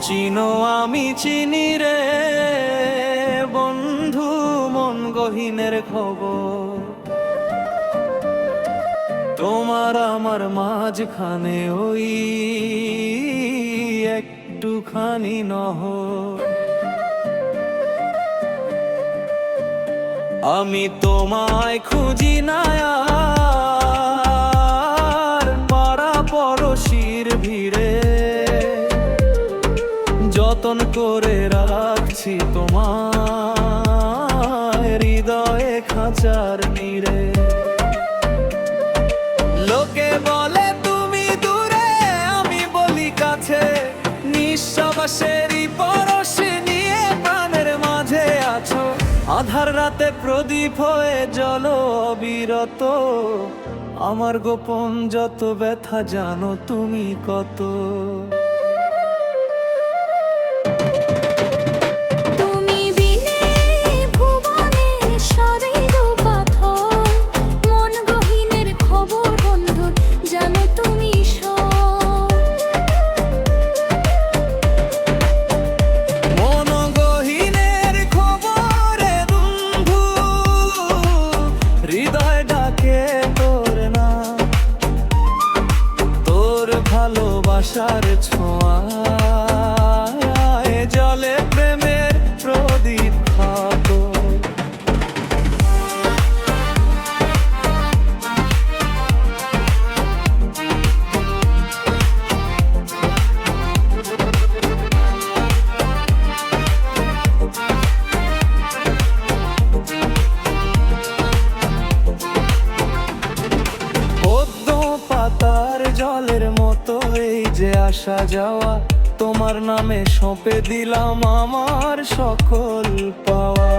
চিনো আমি চিনি রে বন্ধু মন গহীনের খবর। তোমার আমার মাঝখানে ওই একটুখানি নহর। আমি তোমায় খুঁজি না আর পাড়া পড়শির ভিড়ে, যতন করে রাখছি তোমার হৃদয়ে খাঁচার নীড়ে। লোকে বলে তুমি দূরে, আমি বলি কাছে, নিঃশ্বাসেরই পরশে নিয়ে প্রাণের মাঝে আছো। আধার রাতে প্রদীপ হয়ে জ্বলো অবিরত, আমার গোপন যত ব্যথা জানো তুমি কত। ভালোবাসার ছোঁয়ায় জলে প্রেমের প্রদীপ থাকো। জলের মতো এই যে আসা যাওয়া, তোমার নামে সঁপে দিলাম আমার সকল পাওয়া।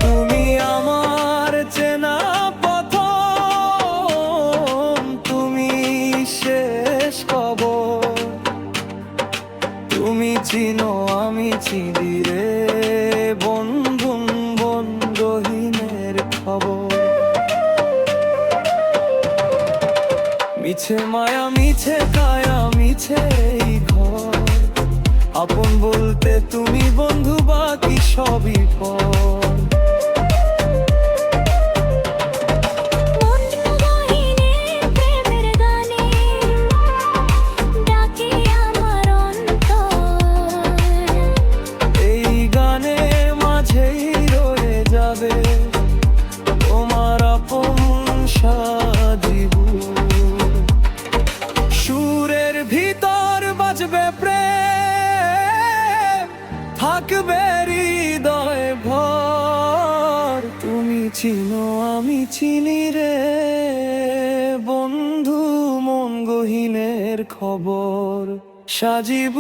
তুমি আমার চেনা প্রথম, তুমি শেষ খবর। তুমি চিনো আমি চিনি রে বন্ধু মন গহীনের খবর। মিছে মায়া মিছে কায়া মিছে এই ঘর, আপন বলতে তুমি বন্ধু বাকি সবই পর। তোমার আপন সাজিব, সুরের ভিতর বাজবে প্রেম, থাকবে হৃদয় ভর। তুমি চিনো আমি চিনি রে বন্ধু মন গহীনের খবর সাজিব।